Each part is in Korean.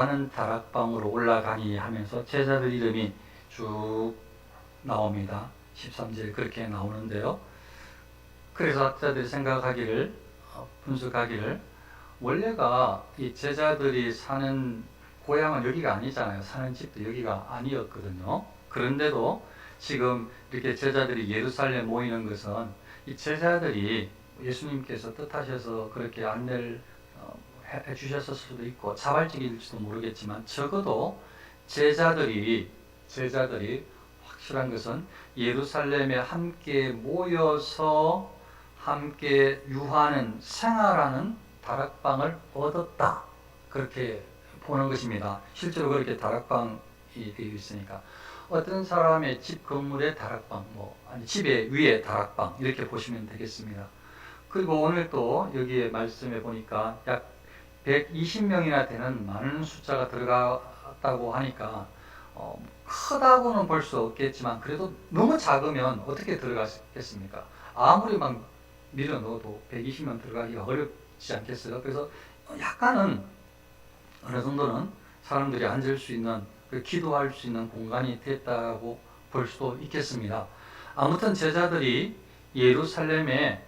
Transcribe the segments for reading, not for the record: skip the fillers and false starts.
하는 다락방으로 올라가니 하면서 제자들 이름이 쭉 나옵니다. 13절 그렇게 나오는데요. 그래서 학자들이 생각하기를, 분석하기를, 원래가 이 제자들이 사는 고향은 여기가 아니잖아요. 사는 집도 여기가 아니었거든요. 그런데도 지금 이렇게 제자들이 예루살렘 모이는 것은 이 제자들이 예수님께서 뜻하셔서 그렇게 안내를 해 주셨을 수도 있고 자발적일지도 모르겠지만, 적어도 제자들이 확실한 것은 예루살렘에 함께 모여서 함께 유하는, 생활하는 다락방을 얻었다, 그렇게 보는 것입니다. 실제로 그렇게 다락방이 되어 있으니까 어떤 사람의 집 건물의 다락방, 아니 집의 위에 다락방, 이렇게 보시면 되겠습니다. 그리고 오늘 또 여기에 말씀해 보니까 약 120명이나 되는 많은 숫자가 들어갔다고 하니까 크다고는 볼 수 없겠지만, 그래도 너무 작으면 어떻게 들어가겠습니까? 아무리 막 밀어 넣어도 120명 들어가기가 어렵지 않겠어요? 그래서 약간은, 어느 정도는 사람들이 앉을 수 있는, 기도할 수 있는 공간이 됐다고 볼 수도 있겠습니다. 아무튼 제자들이 예루살렘의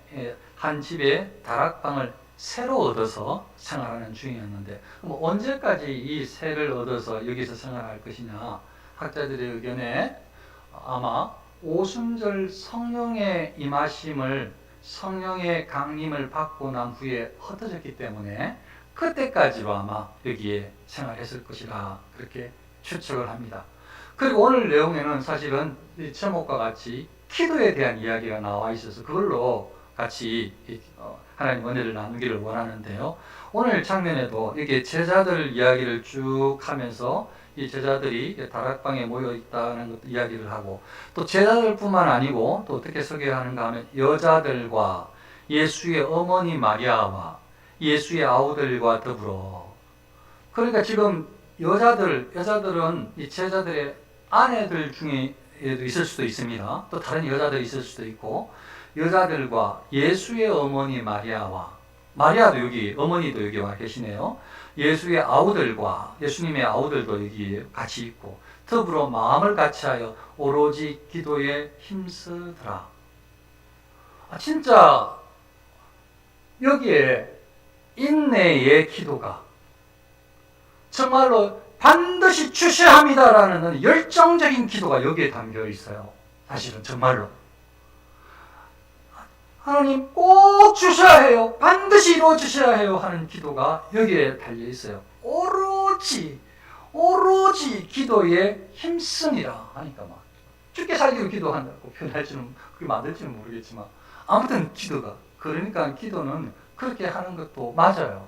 한 집에 다락방을 새로 얻어서 생활하는 중이었는데, 언제까지 이 새를 얻어서 여기서 생활할 것이냐? 학자들의 의견에 아마 오순절 성령의 임하심을, 성령의 강림을 받고 난 후에 흩어졌기 때문에 그때까지로 아마 여기에 생활했을 것이라 그렇게 추측을 합니다. 그리고 오늘 내용에는 사실은 이 제목과 같이 기도에 대한 이야기가 나와 있어서 그걸로 같이 하나님 은혜를 나누기를 원하는데요. 오늘 장면에도 이게 제자들 이야기를 쭉 하면서 이 제자들이 다락방에 모여 있다는 것도 이야기를 하고, 또 제자들뿐만 아니고 또 어떻게 소개하는가 하면 여자들과 예수의 어머니 마리아와 예수의 아우들과 더불어, 그러니까 지금 여자들은 이 제자들의 아내들 중에도 있을 수도 있습니다. 또 다른 여자들이 있을 수도 있고, 여자들과 예수의 어머니 마리아도 여기, 어머니도 여기 와 계시네요. 예수의 아우들과, 예수님의 아우들도 여기 같이 있고, 더불어 마음을 같이하여 오로지 기도에 힘쓰더라. 진짜 여기에 인내의 기도가, 정말로 반드시 주셔야 합니다라는 열정적인 기도가 여기에 담겨 있어요. 사실은 정말로 하나님 꼭 주셔야 해요, 반드시 이루어 주셔야 해요 하는 기도가 여기에 달려 있어요. 오로지 기도에 힘쓰니라 하니까 막 죽게 살기로 기도한다고 표현할지는, 그게 맞을지는 모르겠지만, 아무튼 기도가, 그러니까 기도는 그렇게 하는 것도 맞아요.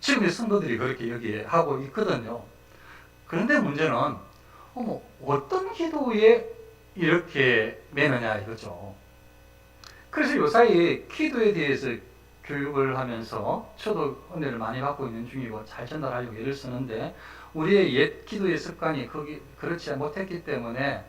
지금 성도들이 그렇게 여기에 하고 있거든요. 그런데 문제는 어떤 기도에 이렇게 매느냐 이거죠. 그래서 요사이 기도에 대해서 교육을 하면서 저도 은혜를 많이 받고 있는 중이고 잘 전달하려고 애를 쓰는데, 우리의 옛 기도의 습관이 그렇지 못했기 때문에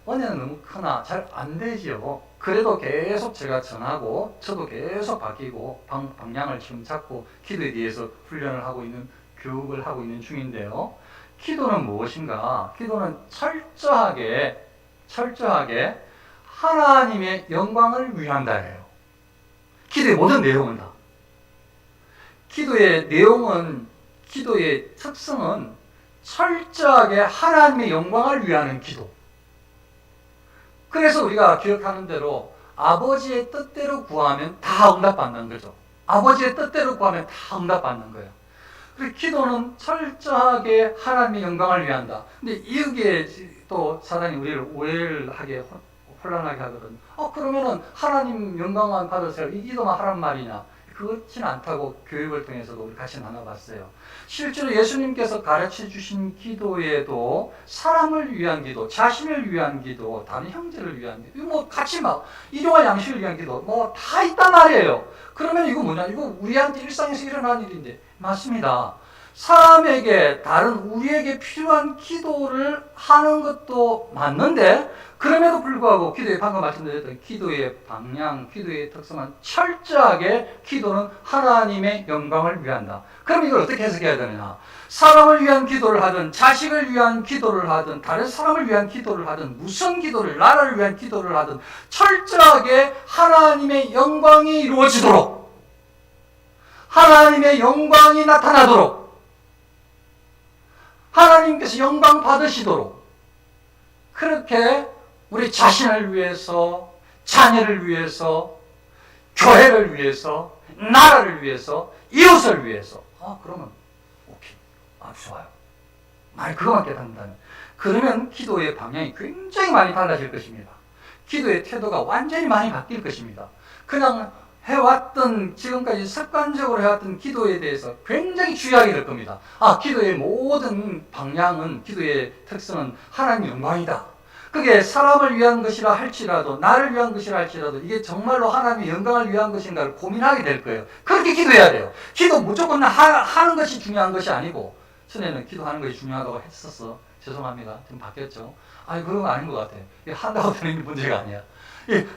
은혜는 너무 크나 잘 안 되지요. 그래도 계속 제가 전하고 저도 계속 바뀌고 방향을 지금 잡고 기도에 대해서 훈련을 하고 있는, 교육을 하고 있는 중인데요. 기도는 무엇인가? 기도는 철저하게 하나님의 영광을 위한다예요. 기도의 모든 내용은 다. 기도의 내용은, 기도의 특성은 철저하게 하나님의 영광을 위하는 기도. 그래서 우리가 기억하는 대로 아버지의 뜻대로 구하면 다 응답받는 거죠. 아버지의 뜻대로 구하면 다 응답받는 거예요. 그래서 기도는 철저하게 하나님의 영광을 위한다. 근데 여기에 또 사단이 우리를 오해를 하게, 혼란하게 하거든. 그러면은 하나님 영광만 받으세요, 이 기도만 하란 말이냐? 그렇지는 않다고 교육을 통해서도 우리 같이 나눠봤어요. 실제로 예수님께서 가르쳐 주신 기도에도 사람을 위한 기도, 자신을 위한 기도, 다른 형제를 위한 기도, 같이 일용할 양식을 위한 기도, 다 있단 말이에요. 그러면 이거 뭐냐? 이거 우리한테 일상에서 일어나는 일인데, 맞습니다. 사람에게, 다른 우리에게 필요한 기도를 하는 것도 맞는데, 그럼에도 불구하고 기도의, 방금 말씀드렸던 기도의 방향, 기도의 특성은 철저하게 기도는 하나님의 영광을 위한다. 그럼 이걸 어떻게 해석해야 되느냐? 사람을 위한 기도를 하든 자식을 위한 기도를 하든 다른 사람을 위한 기도를 하든 무슨 기도를 나라를 위한 기도를 하든 철저하게 하나님의 영광이 이루어지도록 하나님의 영광이 나타나도록 하나님께서 영광 받으시도록 그렇게 우리 자신을 위해서 자녀를 위해서 교회를 위해서 나라를 위해서 이웃을 위해서 그러면 오케이. 좋아요. 만약 그것만 깨닫는다면 그러면 기도의 방향이 굉장히 많이 달라질 것입니다. 기도의 태도가 완전히 많이 바뀔 것입니다. 그냥 해왔던 지금까지 습관적으로 해왔던 기도에 대해서 굉장히 주의하게 될 겁니다. 기도의 모든 방향은 기도의 특성은 하나님의 영광이다. 그게 사람을 위한 것이라 할지라도 나를 위한 것이라 할지라도 이게 정말로 하나님의 영광을 위한 것인가를 고민하게 될 거예요. 그렇게 기도해야 돼요. 기도 무조건 하는 것이 중요한 것이 아니고 전에는 기도하는 것이 중요하다고 했었어. 죄송합니다. 지금 바뀌었죠. 그런 거 아닌 것 같아요. 한다고 되는 문제가 아니야.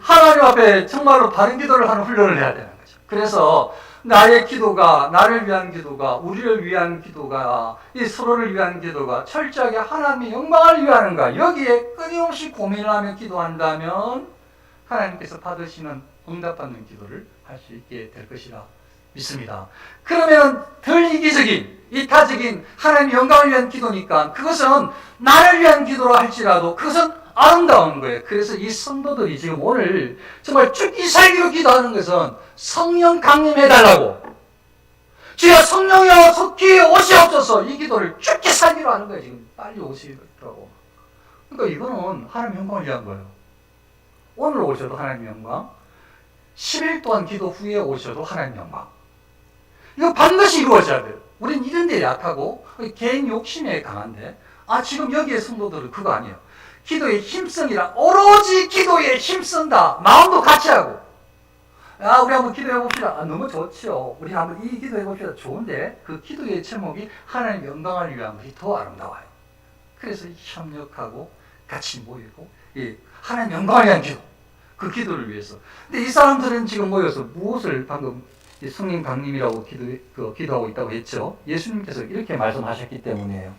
하나님 앞에 정말로 바른 기도를 하는 훈련을 해야 되는 거죠. 그래서 나의 기도가, 나를 위한 기도가, 우리를 위한 기도가, 이 서로를 위한 기도가 철저하게 하나님의 영광을 위하는가, 여기에 끊임없이 고민을 하며 기도한다면 하나님께서 받으시는 응답받는 기도를 할 수 있게 될 것이라 믿습니다. 그러면 덜 이기적인, 이타적인 하나님의 영광을 위한 기도니까 그것은 나를 위한 기도라 할지라도 그것은 아름다운 거예요. 그래서 이 성도들이 지금 오늘 정말 죽기 살기로 기도하는 것은 성령 강림해달라고, 주여 성령이여 속히 오시옵소서, 이 기도를 죽기 살기로 하는 거예요. 지금 빨리 오시더라고. 그러니까 이거는 하나님의 영광을 위한 거예요. 오늘 오셔도 하나님의 영광, 10일 동안 기도 후에 오셔도 하나님의 영광. 이거 반드시 이루어져야 돼요. 우린 이런 데 약하고 개인 욕심에 강한데 지금 여기에 성도들은 그거 아니에요. 기도에 힘쓰니라. 오로지 기도에 힘쓴다. 마음도 같이 하고. 우리 한번 기도해 봅시다. 너무 좋지요. 우리 한번 이 기도해 봅시다. 좋은데 그 기도의 제목이 하나님의 영광을 위한 것이 더 아름다워요. 그래서 협력하고 같이 모이고 하나님의 영광을 위한 기도. 그 기도를 위해서. 근데 이 사람들은 지금 모여서 무엇을 방금 성령 강림이라고 기도하고 있다고 했죠. 예수님께서 이렇게 말씀하셨기 때문이에요.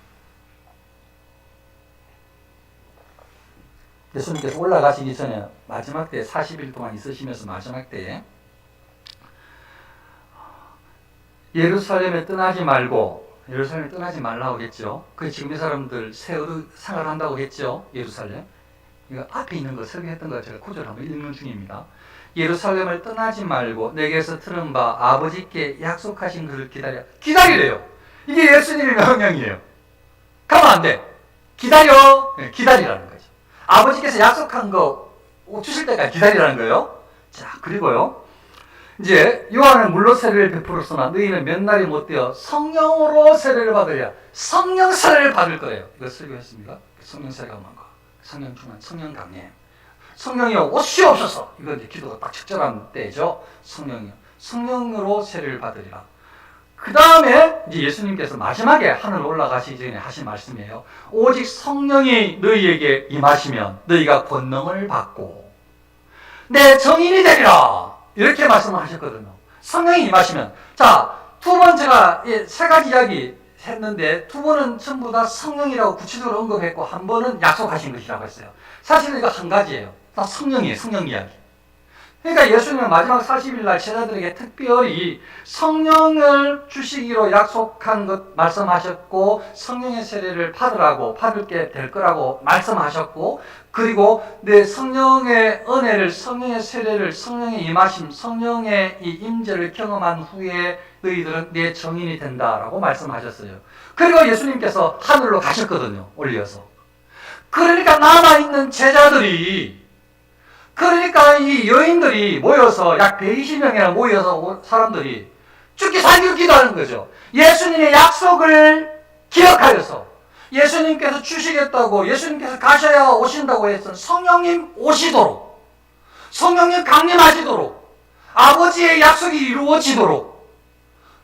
예수님께서 올라가시기 전에 마지막 때에 40일 동안 있으시면서 마지막 때에 예루살렘에 떠나지 말고, 예루살렘에 떠나지 말라고 했죠. 그 지금 이 사람들 세으로 생활한다고 했죠. 예루살렘. 이거 앞에 있는 거 설명했던 거 제가 구절 한번 읽는 중입니다. 예루살렘을 떠나지 말고 내게서 들은 바 아버지께 약속하신 그를 기다리래요. 이게 예수님의 명령이에요. 가면 안 돼. 기다려. 기다리라는 거죠. 아버지께서 약속한 거 주실 때까지 기다리라는 거예요. 자, 그리고요. 이제 요한은 물로 세례를 베풀었으나 너희는 몇 날이 못 되어 성령으로 세례를 받으랴. 성령 세례를 받을 거예요. 이거 설교했습니까? 성령 세례가 뭔가? 성령 충만, 성령 강림. 성령이여 오시옵소서. 이거 이제 기도가 딱 적절한 때죠. 성령이여. 성령으로 세례를 받으리라. 그 다음에 이제 예수님께서 마지막에 하늘 올라가시기 전에 하신 말씀이에요. 오직 성령이 너희에게 임하시면 너희가 권능을 받고 내 정인이 되리라. 이렇게 말씀을 하셨거든요. 성령이 임하시면. 자, 두 번 제가 세 가지 이야기 했는데 두 번은 전부 다 성령이라고 구체적으로 언급했고 한 번은 약속하신 것이라고 했어요. 사실은 이거 한 가지예요. 다 성령이에요. 성령 이야기. 그러니까 예수님은 마지막 40일 날 제자들에게 특별히 성령을 주시기로 약속한 것 말씀하셨고 성령의 세례를 받게 될 거라고 말씀하셨고 그리고 내 성령의 은혜를, 성령의 세례를, 성령의 임하심, 성령의 이 임재를 경험한 후에 너희들은 내 정인이 된다라고 말씀하셨어요. 그리고 예수님께서 하늘로 가셨거든요. 올려서. 그러니까 남아있는 제자들이, 그러니까 이 여인들이 모여서 약 120명이나 모여서 사람들이 죽기 살기로 기도하는 거죠. 예수님의 약속을 기억하여서 예수님께서 주시겠다고, 예수님께서 가셔야 오신다고 했던 성령님 오시도록, 성령님 강림하시도록, 아버지의 약속이 이루어지도록,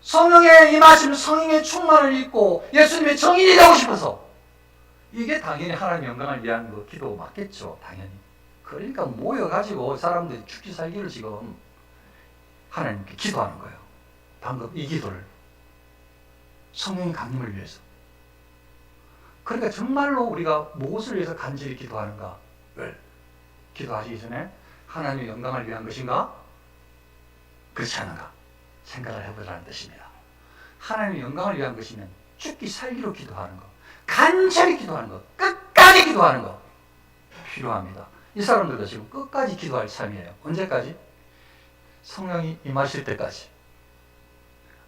성령의 임하심, 성령의 충만을 입고 예수님의 정인이 되고 싶어서, 이게 당연히 하나님의 영광을 위한 그 기도 맞겠죠. 당연히. 그러니까 모여가지고 사람들이 죽기 살기를 지금 하나님께 기도하는 거예요. 방금 이 기도를. 성령의 강림을 위해서. 그러니까 정말로 우리가 무엇을 위해서 간절히 기도하는가를 기도하시기 전에 하나님의 영광을 위한 것인가? 그렇지 않은가? 생각을 해보자는 뜻입니다. 하나님의 영광을 위한 것이면 죽기 살기로 기도하는 것, 간절히 기도하는 것, 끝까지 기도하는 것 필요합니다. 이 사람들도 지금 끝까지 기도할 참이에요. 언제까지? 성령이 임하실 때까지.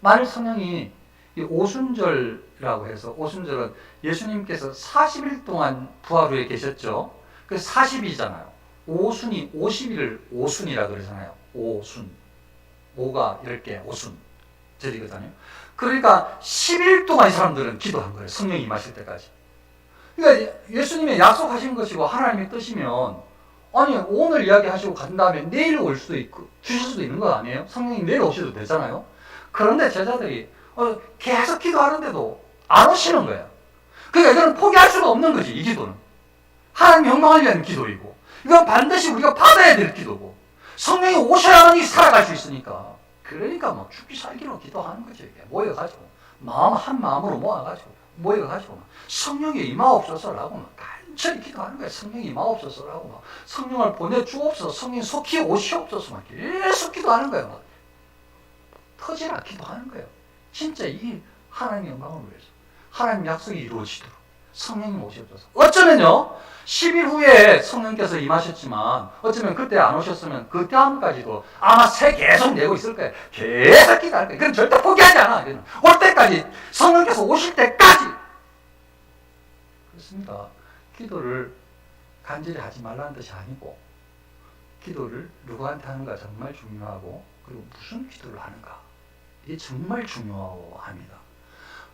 만일 성령이 이 오순절이라고 해서, 오순절은 예수님께서 40일 동안 부활 후에 계셨죠. 그래서 40이잖아요. 오순이 50일을 오순이라 그러잖아요. 오순. 5가 10개 오순 절이거든요. 그러니까 10일 동안 이 사람들은 기도한 거예요. 성령이 임하실 때까지. 그러니까 예수님의 약속하신 것이고 하나님의 뜻이면, 아니 오늘 이야기하시고 간 다음에 내일 올 수도 있고 주실 수도 있는 거 아니에요? 성령이 내일 오셔도 되잖아요. 그런데 제자들이 계속 기도하는데도 안 오시는 거예요. 그러니까 이거는 포기할 수가 없는 거지. 이 기도는 하나님 영광을 위한 기도이고, 이건 반드시 우리가 받아야 될 기도고, 성령이 오셔야만이 살아갈 수 있으니까. 그러니까 막 죽기 살기로 기도하는 거죠. 이게 모여가지고 마음 한 마음으로 모여가지고 성령이 임하옵소서라고 막 간절히 기도하는 거예요. 성령이 임하옵소서라고 막 성령을 보내주옵소서, 성령 속히 오시옵소서 막 계속 기도하는 거예요. 막 터지라 기도하는 거예요. 진짜 이 하나님의 영광을 위해서, 하나님 약속이 이루어지도록 성령이 오시옵소서. 어쩌면요 10일 후에 성령께서 임하셨지만, 어쩌면 그때 안 오셨으면 그 다음까지도 아마 새 계속 내고 있을 거예요. 계속 기도할 거예요. 그건 절대 포기하지 않아. 올 때까지, 성령께서 오실 때까지. 그렇습니다. 기도를 간절히 하지 말라는 뜻이 아니고, 기도를 누구한테 하는가 정말 중요하고, 그리고 무슨 기도를 하는가 이게 정말 중요합니다.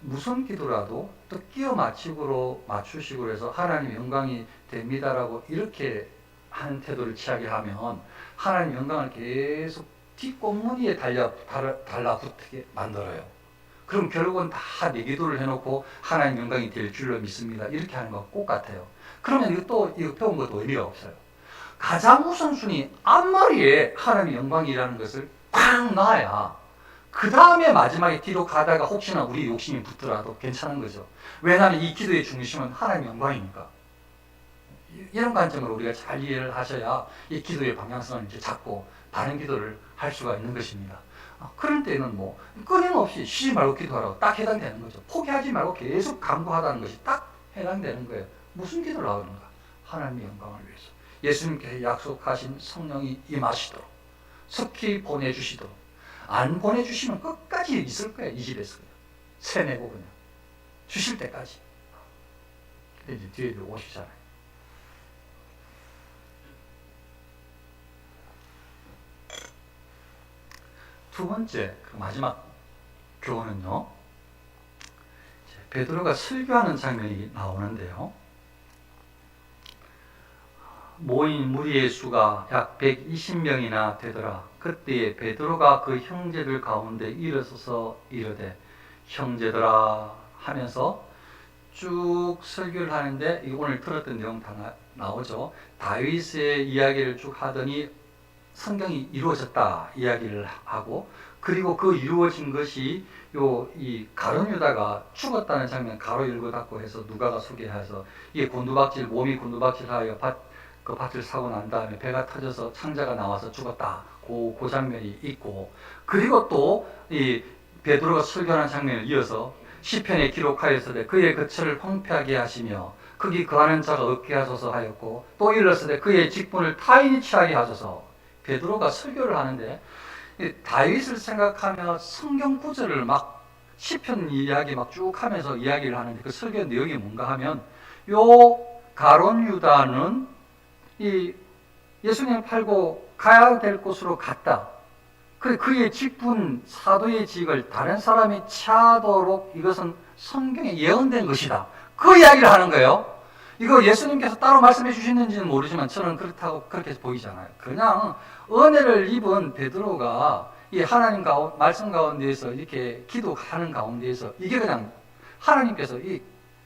무슨 기도라도 또 끼어 맞추식으로 해서 하나님 영광이 됩니다라고 이렇게 하는 태도를 취하게 하면 하나님 영광을 계속 뒷꽁무니에 달라붙게 만들어요. 그럼 결국은 다 내 기도를 해놓고 하나님 영광이 될 줄로 믿습니다. 이렇게 하는 거 꼭 같아요. 그러면 이거 배운 것도 의미가 없어요. 가장 우선순위 앞머리에 하나님의 영광이라는 것을 꽉 놔야 그 다음에 마지막에 뒤로 가다가 혹시나 우리 욕심이 붙더라도 괜찮은 거죠. 왜냐하면 이 기도의 중심은 하나님의 영광이니까. 이런 관점으로 우리가 잘 이해를 하셔야 이 기도의 방향성을 이제 잡고 바른 기도를 할 수가 있는 것입니다. 그럴 때는 뭐 끊임없이 쉬지 말고 기도하라고 딱 해당되는 거죠. 포기하지 말고 계속 간구하다는 것이 딱 해당되는 거예요. 무슨 기도를 하는가? 하나님의 영광을 위해서. 예수님께서 약속하신 성령이 임하시도록, 속히 보내주시도록. 안 보내주시면 끝까지 있을 거예요. 이 집에서 그냥 세내고 그냥 주실 때까지. 근데 이제 뒤에 오시잖아요. 두 번째, 그 마지막 교훈은요, 베드로가 설교하는 장면이 나오는데요, 모인 무리의 수가 약 120명이나 되더라. 그때에 베드로가 그 형제들 가운데 일어서서 이르되 형제들아 하면서 쭉 설교를 하는데, 오늘 들었던 내용 다 나오죠. 다윗의 이야기를 쭉 하더니 성경이 이루어졌다 이야기를 하고, 그리고 그 이루어진 것이 이 가룟 유다가 죽었다는 장면, 가로 열고 닫고 해서 누가가 소개해서, 이게 몸이 곤두박질하여 그 밭을 사고 난 다음에 배가 터져서 창자가 나와서 죽었다. 그 장면이 있고, 그리고 또 이 베드로가 설교하는 장면을 이어서 시편에 기록하였으되 그의 거처를 황폐하게 하시며 거기 거하는 자가 없게 하소서 하였고, 또 일렀으되 그의 직분을 타인이 취하게 하소서. 베드로가 설교를 하는데 다윗을 생각하며 성경 구절을 막 시편 이야기 막 쭉 하면서 이야기를 하는데, 그 설교 내용이 뭔가 하면, 요 가룟 유다는 이 예수님을 팔고 가야 될 곳으로 갔다. 그의 직분, 사도의 직을 다른 사람이 취하도록 이것은 성경에 예언된 것이다. 그 이야기를 하는 거예요. 이거 예수님께서 따로 말씀해 주시는지는 모르지만 저는 그렇게 보이잖아요. 그냥 은혜를 입은 베드로가 이 하나님 말씀 가운데에서 이렇게 기도하는 가운데에서 이게 그냥 하나님께서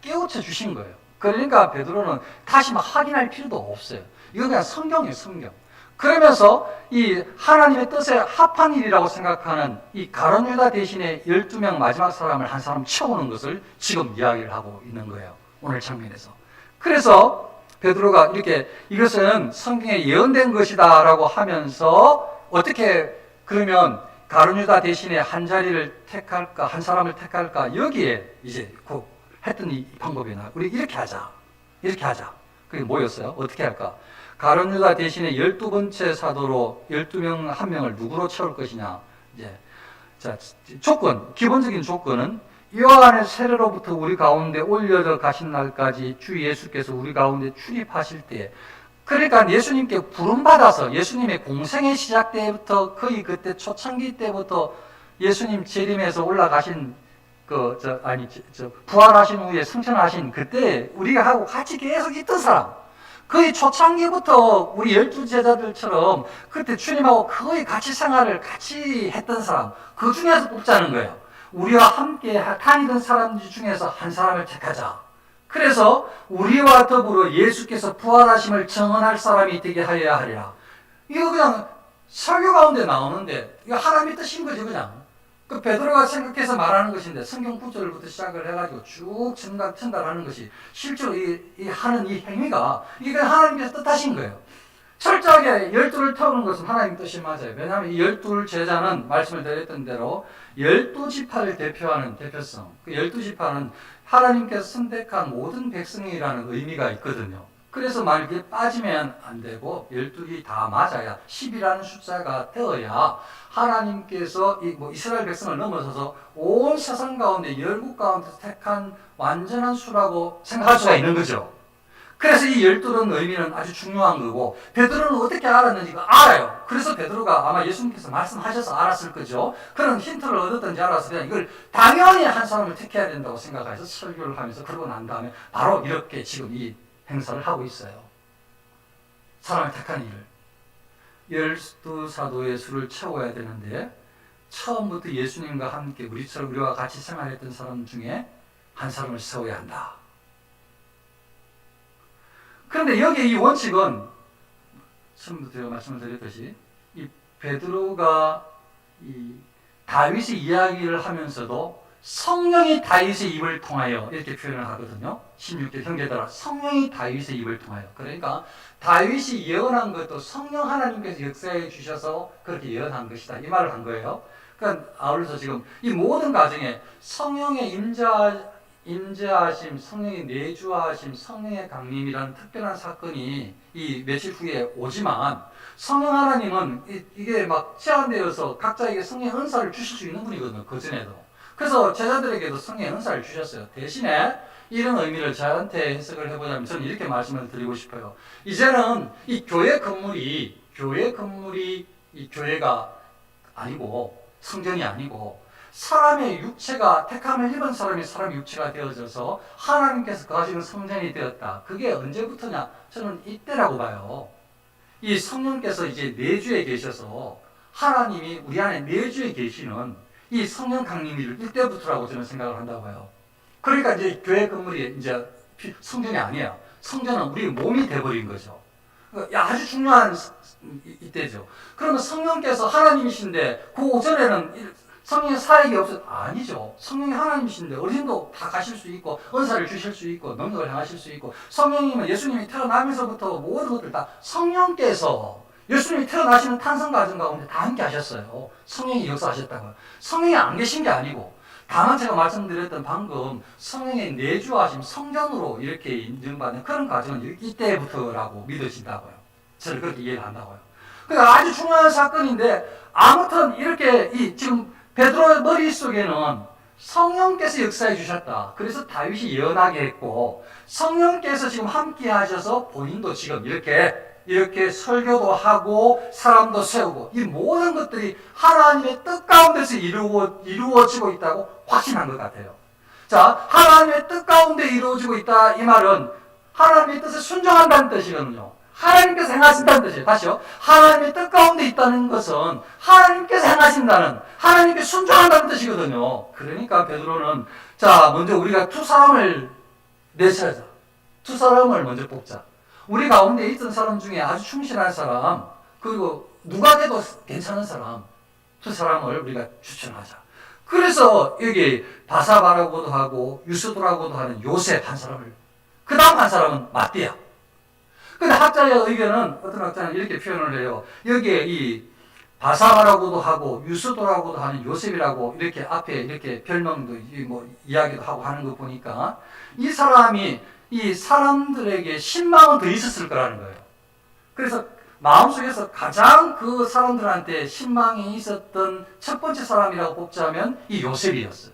깨우쳐 주신 거예요. 그러니까 베드로는 다시 막 확인할 필요도 없어요. 이거 그냥 성경이에요, 성경. 그러면서 이 하나님의 뜻에 합한 일이라고 생각하는 이 가룟 유다 대신에 12명 마지막 사람을 한 사람 채우는 것을 지금 이야기를 하고 있는 거예요. 오늘 장면에서. 그래서 베드로가 이렇게 이것은 성경에 예언된 것이다 라고 하면서 어떻게 그러면 가룟 유다 대신에 한 자리를 택할까, 한 사람을 택할까, 여기에 이제 했던 이 방법이 나와. 우리 이렇게 하자. 이렇게 하자. 그게 뭐였어요? 어떻게 할까? 가룟 유다 대신에 12번째 사도로 12명 한 명을 누구로 채울 것이냐. 이제 자, 조건, 기본적인 조건은 이와 안에 세례로부터 우리 가운데 올려져 가신 날까지 주 예수께서 우리 가운데 출입하실 때, 그러니까 예수님께 부름받아서 예수님의 공생의 시작 때부터 거의 그때 초창기 때부터 예수님 재림에서 올라가신 부활하신 후에 승천하신 그때 우리가 하고 같이 계속 있던 사람, 거의 초창기부터 우리 12제자들처럼 그때 주님하고 거의 같이 생활을 같이 했던 사람, 그 중에서 뽑자는 거예요. 우리와 함께 다니던 사람들 중에서 한 사람을 택하자. 그래서 우리와 더불어 예수께서 부활하심을 증언할 사람이 되게 하여야 하리라. 이거 그냥 설교 가운데 나오는데 이거 하나님의 뜻인 거죠, 그냥. 그 베드로가 생각해서 말하는 것인데 성경 구절부터 시작을 해가지고 쭉 전달하는 것이 실제로 하는 이 행위가 이게 그냥 하나님께서 뜻하신 거예요. 철저하게 12를 태우는 것은 하나님 뜻이 맞아요. 왜냐하면 이 12 제자는 말씀을 드렸던 대로 12지파를 대표하는 대표성, 그 12지파는 하나님께서 선택한 모든 백성이라는 의미가 있거든요. 그래서 만약에 빠지면 안 되고 12이 다 맞아야 10이라는 숫자가 되어야 하나님께서 이스라엘 백성을 넘어서서 온 세상 가운데 열국 가운데서 택한 완전한 수라고 생각할 수가 있는 거죠. 그래서 이 12는 의미는 아주 중요한 거고, 베드로는 어떻게 알았는지 알아요. 그래서 베드로가 아마 예수님께서 말씀하셔서 알았을 거죠. 그런 힌트를 얻었던지 알아서 그냥 이걸 당연히 한 사람을 택해야 된다고 생각해서 설교를 하면서 그러고 난 다음에 바로 이렇게 지금 이 행사를 하고 있어요. 사람을 택한 일을. 12사도의 수를 채워야 되는데 처음부터 예수님과 함께 우리와 같이 생활했던 사람 중에 한 사람을 세워야 한다. 그런데 여기 이 원칙은 처음부터 제가 말씀을 드렸듯이 이 베드로가 이 다윗의 이야기를 하면서도 성령이 다윗의 입을 통하여 이렇게 표현을 하거든요. 16절 형제들아, 성령이 다윗의 입을 통하여. 그러니까 다윗이 예언한 것도 성령 하나님께서 역사해 주셔서 그렇게 예언한 것이다, 이 말을 한 거예요. 그러니까 아울러서 지금 이 모든 과정에 성령의 임재하심, 성령의 내주하심, 성령의 강림이라는 특별한 사건이 이 며칠 후에 오지만, 성령 하나님은 이게 막 제한되어서 각자에게 성령의 은사를 주실 수 있는 분이거든요, 그전에도. 그래서 제자들에게도 성령의 은사를 주셨어요. 대신에 이런 의미를 저한테 해석을 해보자면 저는 이렇게 말씀을 드리고 싶어요. 이제는 이 교회 건물이 이 교회가 아니고, 성전이 아니고, 사람의 육체가, 택함을 입은 사람이 사람의 육체가 되어져서 하나님께서 거하시는 성전이 되었다. 그게 언제부터냐? 저는 이때라고 봐요. 이 성령께서 이제 내주에 계셔서 하나님이 우리 안에 내주에 계시는 이 성령 강림일 이때부터라고 저는 생각을 한다고 해요. 그러니까 이제 교회 건물이 이제 성전이 아니에요. 성전은 우리 몸이 돼버린 거죠. 아주 중요한 이때죠. 그러면 성령께서 하나님이신데 그 오전에는 성령의 사역이 없어도 아니죠. 성령이 하나님이신데 어린도 다 가실 수 있고 은사를 주실 수 있고 능력을 행하실 수 있고, 성령이면 예수님이 태어나면서부터 모든 것들 다 성령께서 예수님이 태어나시는 탄생 과정 가운데 다 함께 하셨어요. 성령이 역사하셨다고요. 성령이 안 계신 게 아니고, 다만 제가 말씀드렸던 방금 성령의 내주하심, 성전으로 이렇게 인정받는 그런 과정은 이때부터라고 믿어진다고요. 저는 그렇게 이해를 한다고요. 그러니까 아주 중요한 사건인데, 아무튼 이렇게 지금 베드로의 머릿속에는 성령께서 역사해 주셨다. 그래서 다윗이 예언하게 했고, 성령께서 지금 함께 하셔서 본인도 지금 이렇게 설교도 하고 사람도 세우고, 이 모든 것들이 하나님의 뜻 가운데서 이루어지고 있다고 확신한 것 같아요. 자, 하나님의 뜻 가운데 이루어지고 있다, 이 말은 하나님의 뜻에 순종한다는 뜻이거든요. 하나님께서 행하신다는 뜻이에요. 다시요. 하나님의 뜻 가운데 있다는 것은 하나님께서 행하신다는, 하나님께 순종한다는 뜻이거든요. 그러니까 베드로는 자, 먼저 우리가 두 사람을 내세우자. 두 사람을 먼저 뽑자. 우리 가운데 있던 사람 중에 아주 충실한 사람, 그리고 누가 돼도 괜찮은 사람, 그 사람을 우리가 추천하자. 그래서 여기 바사바라고도 하고 유스도라고도 하는 요셉 한 사람을, 그 다음 한 사람은 마띠아. 근데 학자의 의견은, 어떤 학자는 이렇게 표현을 해요. 여기에 이 바사바라고도 하고 유스도라고도 하는 요셉이라고 이렇게 앞에 이렇게 별명도 뭐 이야기도 하고 하는 거 보니까 이 사람이 이 사람들에게 신망은 더 있었을 거라는 거예요. 그래서 마음속에서 가장 그 사람들한테 신망이 있었던 첫 번째 사람이라고 뽑자면 이 요셉이었어요.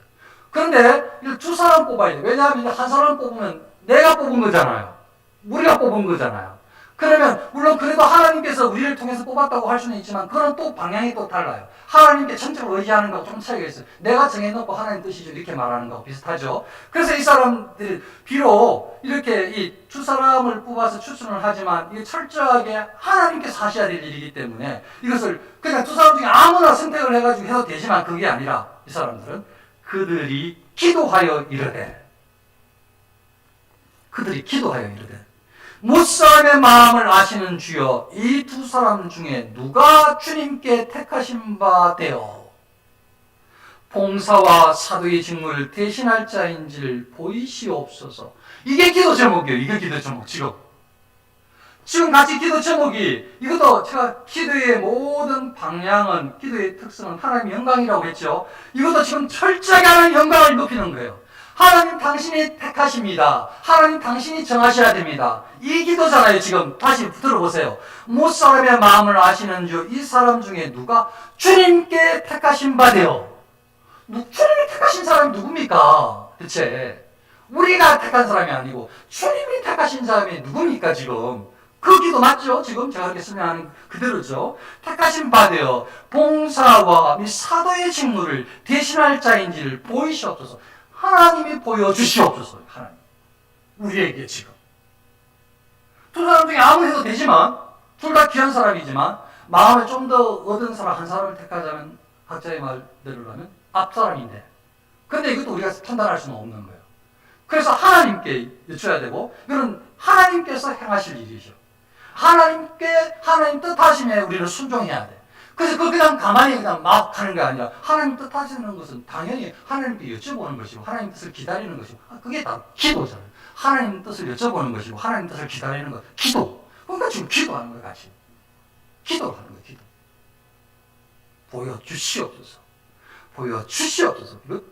그런데 이 두 사람 뽑아야 돼. 왜냐하면 한 사람 뽑으면 내가 뽑은 거잖아요. 우리가 뽑은 거잖아요. 그러면 물론 그래도 하나님께서 우리를 통해서 뽑았다고 할 수는 있지만 그건 또 방향이 또 달라요. 하나님께 전적으로 의지하는 거하고 좀 차이가 있어요. 내가 정해놓고 하나님 뜻이죠 이렇게 말하는 거하고 비슷하죠. 그래서 이 사람들이 비록 이렇게 이 두 사람을 뽑아서 추천을 하지만 이게 철저하게 하나님께서 하셔야 될 일이기 때문에 이것을 그냥 두 사람 중에 아무나 선택을 해가지고 해도 되지만 그게 아니라 이 사람들은 그들이 기도하여 이르되 못사람의 마음을 아시는 주여 이 두 사람 중에 누가 주님께 택하신 바 되어 봉사와 사도의 직무를 대신할 자인지를 보이시옵소서. 이게 기도 제목이에요. 이게 기도 제목. 지금 같이 기도 제목이, 이것도 제가 기도의 모든 방향은, 기도의 특성은 하나님의 영광이라고 했죠. 이것도 지금 철저하게 하나님의 영광을 높이는 거예요. 하나님 당신이 택하십니다. 하나님 당신이 정하셔야 됩니다. 이 기도잖아요. 지금 다시 들어보세요. 못사람의 마음을 아시는 주 이 사람 중에 누가 주님께 택하신 바 되어. 주님이 택하신 사람이 누굽니까? 대체 우리가 택한 사람이 아니고 주님이 택하신 사람이 누굽니까? 지금 그 기도 맞죠? 지금 제가 이렇게 설명하는 그대로죠. 택하신 바 되어 봉사와 사도의 직무를 대신할 자인지를 보이시옵소서. 하나님이 보여주시옵소서. 하나님 우리에게 지금 두 사람 중에 아무 해도 되지만 둘 다 귀한 사람이지만 마음에 좀 더 얻은 사람 한 사람을 택하자면 학자의 말대로라면 앞사람인데, 근데 이것도 우리가 판단할 수는 없는 거예요. 그래서 하나님께 여쭤야 되고, 이건 하나님께서 행하실 일이죠. 하나님 뜻하심에 우리는 순종해야 돼. 그래서 그냥 가만히 그냥 막 하는 게 아니라 하나님 뜻하시는 것은 당연히 하나님께 여쭤보는 것이고 하나님 뜻을 기다리는 것이고, 그게 다 기도잖아요. 하나님 뜻을 여쭤보는 것이고 하나님 뜻을 기다리는 것, 기도. 그러니까 지금 기도하는 거예요. 같이 기도를 하는 거예요. 기도. 보여주시옵소서. 이거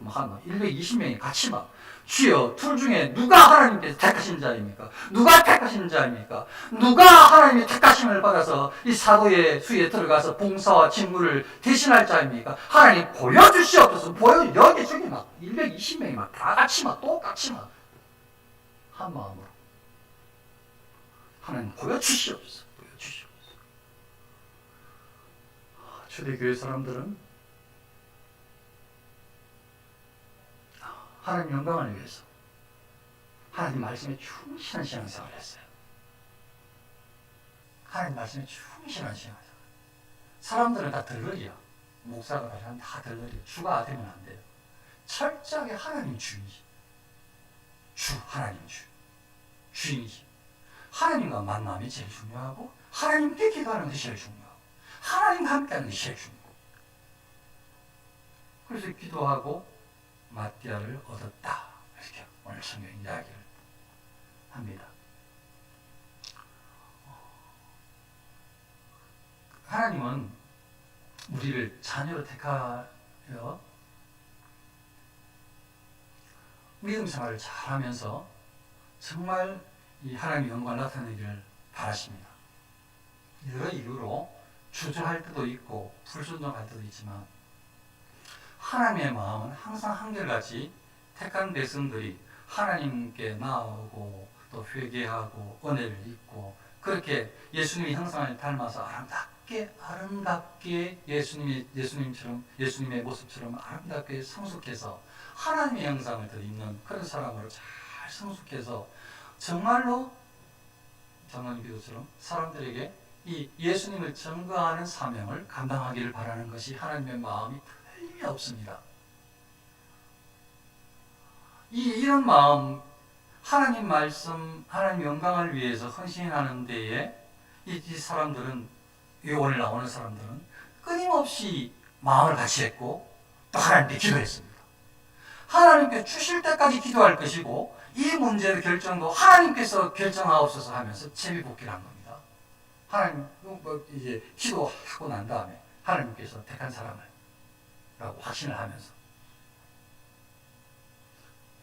한 120명이 같이 막 주여 둘 중에 누가 하나님께서 택하신 자입니까? 누가 택하신 자입니까? 누가 하나님의 택하심을 받아서 이 사도의 수에 들어가서 봉사와 직무를 대신할 자입니까? 하나님 보여주시옵소서. 여기 저기 막 120명이 막 다 같이 막 똑같이 막 한 마음으로 하나님 보여주시옵소서. 초대교회 사람들은 하나님 영광을 위해서 하나님 말씀에 충실한 신앙생활을 했어요. 하나님 말씀에 충실한 신앙생활. 사람들은 다 덜러리야. 목사가 가면 다 덜러리야. 주가 되면 안 돼요. 철저하게 하나님 주인이지. 하나님 주인이지. 하나님과 만남이 제일 중요하고 하나님께 기도하는 것이 제일 중요하고 하나님과 함께하는 것이 제일 중요하고, 그래서 기도하고 마띠아를 얻었다. 이렇게 오늘 성경 이야기를 합니다. 하나님은 우리를 자녀로 택하여 믿음 생활을 잘하면서 정말 이 하나님의 영광을 나타내기를 바라십니다. 여러 이유로 주저할 때도 있고 불순종할 때도 있지만 하나님의 마음은 항상 한결같이 택한 백성들이 하나님께 나오고 또 회개하고 은혜를 입고 그렇게 예수님의 형상을 닮아서 아름답게 예수님의 모습처럼 아름답게 성숙해서 하나님의 형상을 더 입는 그런 사람으로 잘 성숙해서 정말로 장로님 기도처럼 사람들에게 이 예수님을 증거하는 사명을 감당하기를 바라는 것이 하나님의 마음이 틀림이 없습니다. 이런 마음, 하나님 말씀, 하나님 영광을 위해서 헌신하는 데에 이 사람들은 오늘 나오는 사람들은 끊임없이 마음을 같이 했고 또 하나님께 기도했습니다. 하나님께 주실 때까지 기도할 것이고 이 문제의 결정도 하나님께서 결정하옵소서 하면서 재미복귀를 한 겁니다. 하나님 이제 기도하고 난 다음에 하나님께서 택한 사람을 라고 확신을 하면서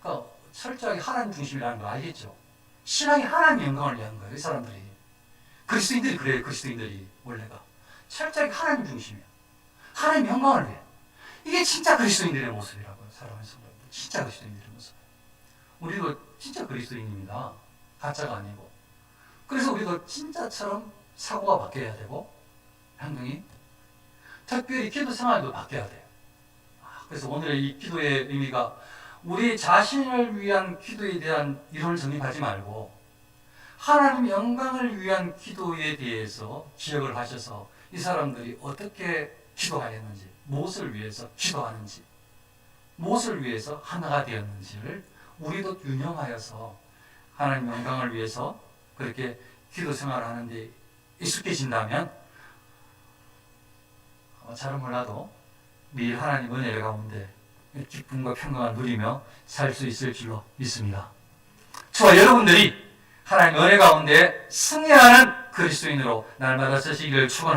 그러니까 철저하게 하나님 중심이라는 거 알겠죠? 신앙이 하나님 영광을 위한 거예요. 이 사람들이 그리스도인들이 그래요. 그리스도인들이 원래가 철저하게 하나님 중심이야. 하나님 영광을 위해. 이게 진짜 그리스도인들의 모습이라고요. 살아가면서 진짜 그리스도인들의 모습. 우리도 진짜 그리스도인입니다. 가짜가 아니고. 그래서 우리도 진짜처럼 사고가 바뀌어야 되고 행동이 특별히 기도 생활도 바뀌어야 돼요. 그래서 오늘의 이 기도의 의미가 우리 자신을 위한 기도에 대한 이론을 정립하지 말고 하나님 영광을 위한 기도에 대해서 기억을 하셔서 이 사람들이 어떻게 기도하였는지, 무엇을 위해서 기도하는지, 무엇을 위해서 하나가 되었는지를 우리도 유념하여서 하나님 영광을 위해서 그렇게 기도 생활을 하는데 익숙해진다면 잘은 몰라도 매일 하나님 은혜 가운데 기쁨과 평강을 누리며 살 수 있을 줄로 믿습니다. 저와 여러분들이 하나님 은혜 가운데 승리하는 그리스도인으로 날마다 서시기를 축원합니다.